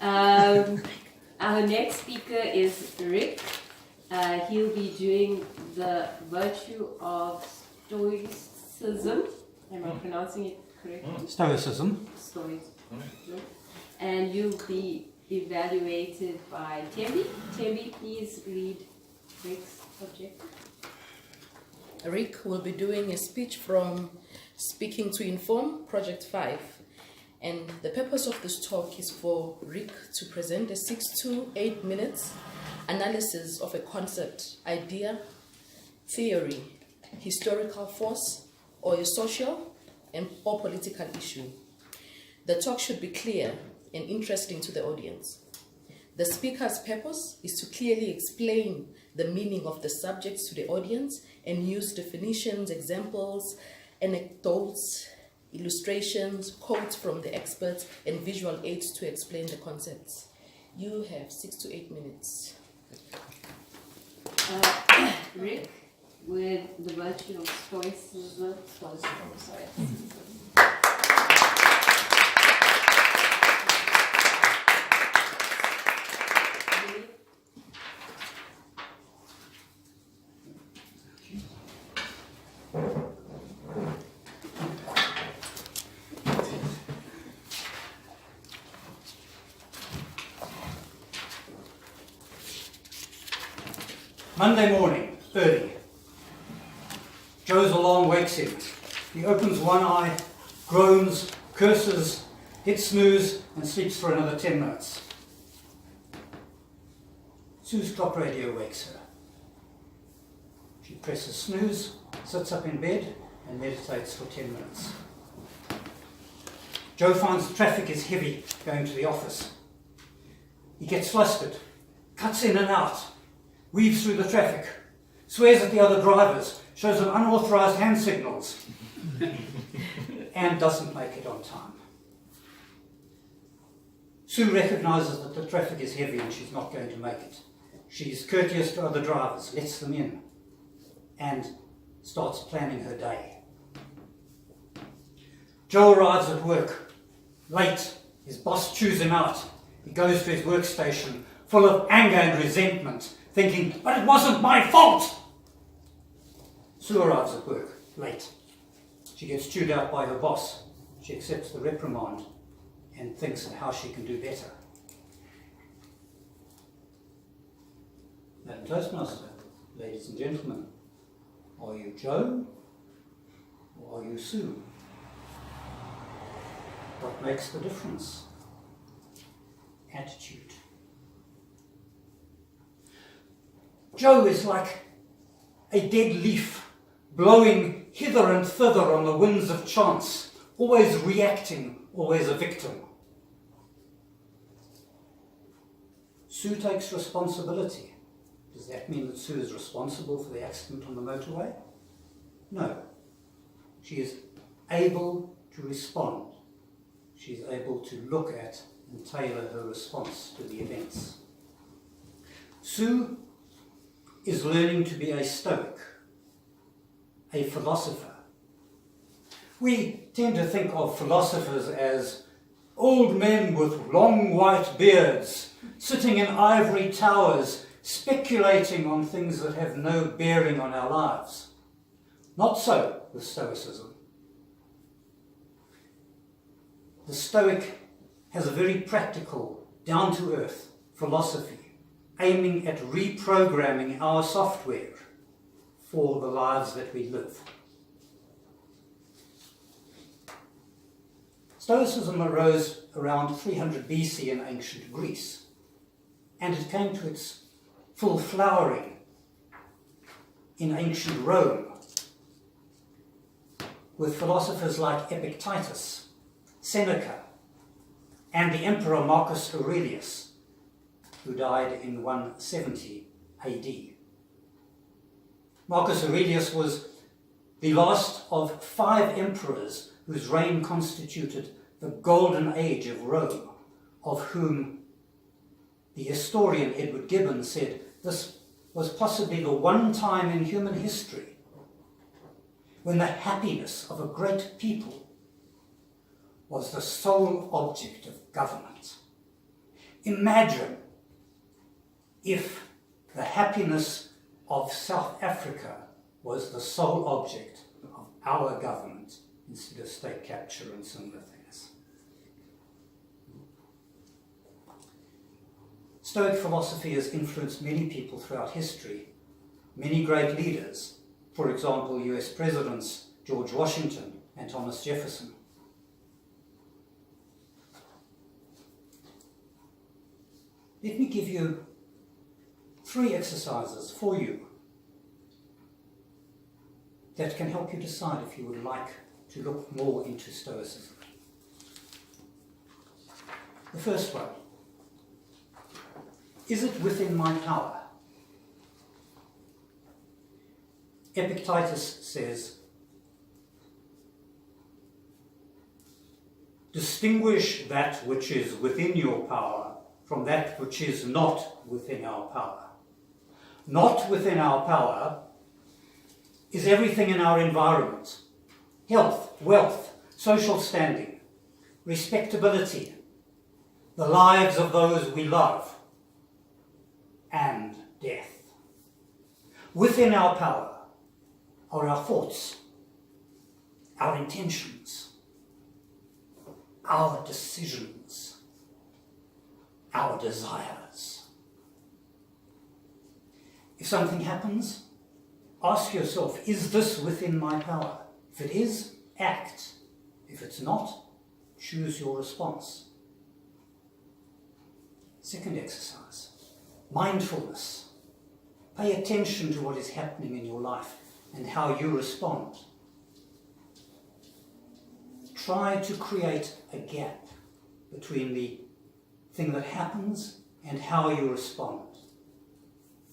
Our next speaker is Rick. He'll be doing the virtue of Stoicism. Am I pronouncing it correctly? Stoicism. Stoicism. And you'll be evaluated by Tembi. Tembi, please read Rick's objective. Rick will be doing a speech from Speaking to Inform, Project 5. And the purpose of this talk is for Rick to present a 6 to 8 minutes analysis of a concept, idea, theory, historical force, or a social or political issue. The talk should be clear and interesting to the audience. The speaker's purpose is to clearly explain the meaning of the subjects to the audience and use definitions, examples, anecdotes, illustrations, quotes from the experts, and visual aids to explain the concepts. You have 6 to 8 minutes. Rick, with the virtue of Stoicism, Monday morning, early. Joe's alarm wakes him. He opens one eye, groans, curses, hits snooze, and sleeps for another 10 minutes. Sue's clock radio wakes her. She presses snooze, sits up in bed, and meditates for 10 minutes. Joe finds the traffic is heavy going to the office. He gets flustered, cuts in and out, weaves through the traffic, swears at the other drivers, shows them unauthorized hand signals, and doesn't make it on time. Sue recognizes that the traffic is heavy and she's not going to make it. She's courteous to other drivers, lets them in, and starts planning her day. Joe arrives at work, late. His boss chews him out. He goes to his workstation, full of anger and resentment, thinking, but it wasn't my fault! Sue arrives at work, late. She gets chewed out by her boss. She accepts the reprimand and thinks of how she can do better. Madam Toastmaster, ladies and gentlemen, are you Joe or are you Sue? What makes the difference? Attitude. Joe is like a dead leaf blowing hither and thither on the winds of chance, always reacting, always a victim. Sue takes responsibility. Does that mean that Sue is responsible for the accident on the motorway? No. She is able to respond. She is able to look at and tailor her response to the events. Sue is learning to be a Stoic, a philosopher. We tend to think of philosophers as old men with long white beards, sitting in ivory towers, speculating on things that have no bearing on our lives. Not so with Stoicism. The Stoic has a very practical, down-to-earth philosophy, aiming at reprogramming our software for the lives that we live. Stoicism arose around 300 BC in ancient Greece, and it came to its full flowering in ancient Rome, with philosophers like Epictetus, Seneca, and the Emperor Marcus Aurelius, who died in 170 AD. Marcus Aurelius was the last of 5 emperors whose reign constituted the golden age of Rome, of whom the historian Edward Gibbon said this was possibly the one time in human history when the happiness of a great people was the sole object of government. Imagine if the happiness of South Africa was the sole object of our government instead of state capture and similar things. Stoic philosophy has influenced many people throughout history, many great leaders, for example, US Presidents George Washington and Thomas Jefferson. Let me give you 3 exercises for you that can help you decide if you would like to look more into Stoicism. The first one. Is it within my power? Epictetus says, distinguish that which is within your power from that which is not within our power. Not within our power is everything in our environment: health, wealth, social standing, respectability, the lives of those we love, and death. Within our power are our thoughts, our intentions, our decisions, our desires. If something happens, ask yourself, is this within my power? If it is, act. If it's not, choose your response. Second exercise, mindfulness. Pay attention to what is happening in your life and how you respond. Try to create a gap between the thing that happens and how you respond,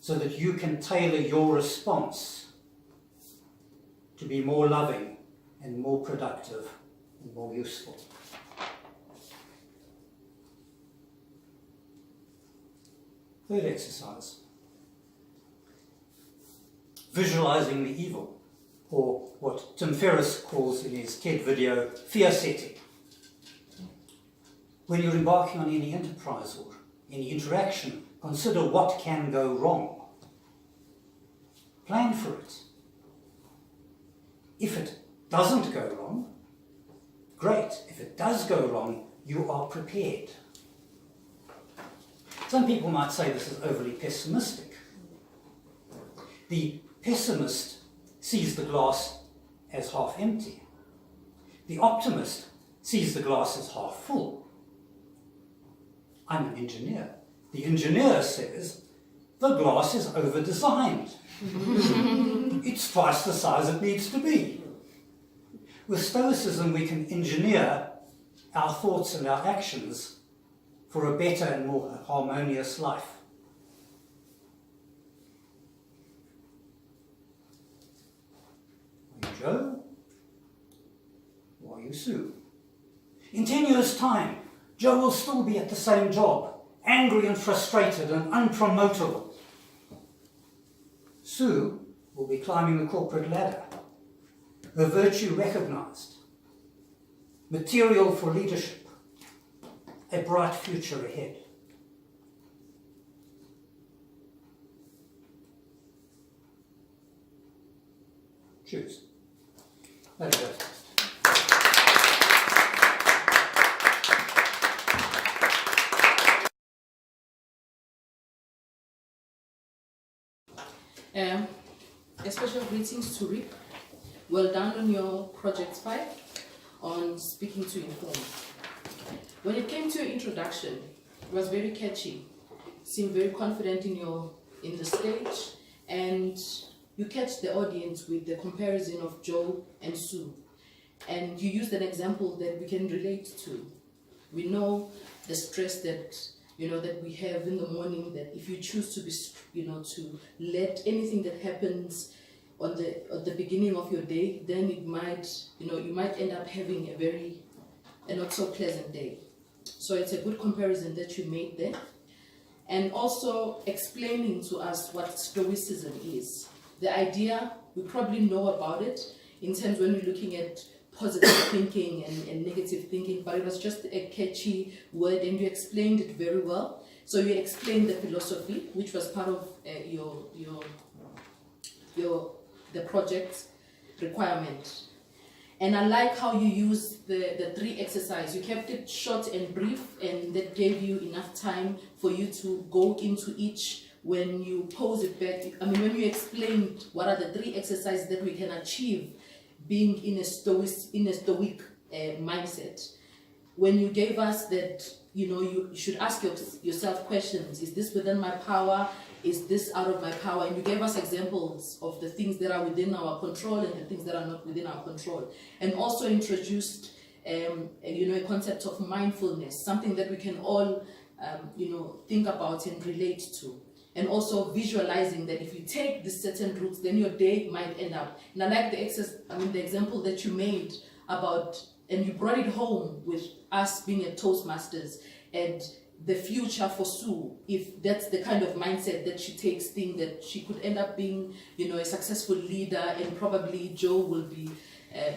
so that you can tailor your response to be more loving and more productive and more useful. Third exercise, visualizing the evil, or what Tim Ferriss calls in his TED video, fear setting. When you're embarking on any enterprise or any interaction, consider what can go wrong. Plan for it. If it doesn't go wrong, great. If it does go wrong, you are prepared. Some people might say this is overly pessimistic. The pessimist sees the glass as half empty. The optimist sees the glass as half full. I'm an engineer. The engineer says the glass is over-designed. It's twice the size it needs to be. With Stoicism, we can engineer our thoughts and our actions for a better and more harmonious life. Are you Joe? Or are you Sue? In 10 years' time, Joe will still be at the same job, angry and frustrated and unpromotable. Sue will be climbing the corporate ladder, her virtue recognized, material for leadership, a bright future ahead. Choose. There you go. A special greetings to Rick. Well done on your Project 5 on speaking to inform. When it came to your introduction, it was very catchy. Seemed very confident in the stage, and you catch the audience with the comparison of Joe and Sue. And you used an example that we can relate to. We know the stress that that we have in the morning, that if you choose to be, to let anything that happens on the beginning of your day, then it might, you might end up having a not so pleasant day. So it's a good comparison that you made there. And also explaining to us what Stoicism is. The idea, we probably know about it in terms when we're looking at positive thinking and negative thinking, but it was just a catchy word, and you explained it very well. So you explained the philosophy, which was part of the project requirement. And I like how you used the 3 exercises. You kept it short and brief, and that gave you enough time for you to go into each when you pose it back. I mean, when you explained what are the 3 exercises that we can achieve being in a stoic mindset. When you gave us that, you should ask yourself questions. Is this within my power? Is this out of my power? And you gave us examples of the things that are within our control and the things that are not within our control. And also introduced, a concept of mindfulness, something that we can all, think about and relate to. And also visualizing that if you take this certain routes, then your day might end up. And I like the example that you made about, and you brought it home with us being a Toastmasters and the future for Sue, if that's the kind of mindset that she takes things, that she could end up being, a successful leader, and probably Joe will be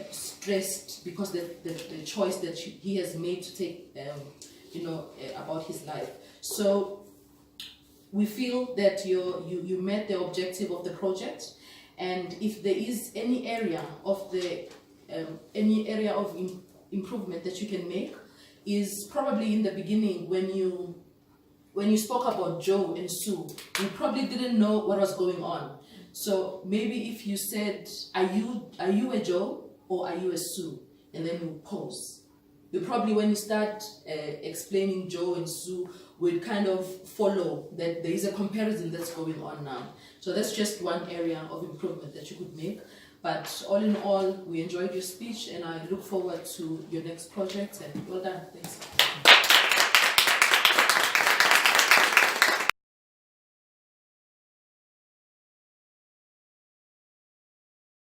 stressed because the choice that he has made to take, about his life. So we feel that you met the objective of the project, and if there is any area of improvement that you can make, is probably in the beginning when you spoke about Joe and Sue, you probably didn't know what was going on. So maybe if you said, are you a Joe or are you a Sue? And then you pause. You probably, when you start explaining Joe and Sue, will kind of follow that there is a comparison that's going on now. So that's just one area of improvement that you could make. But all in all, we enjoyed your speech, and I look forward to your next project, and well done. Thanks.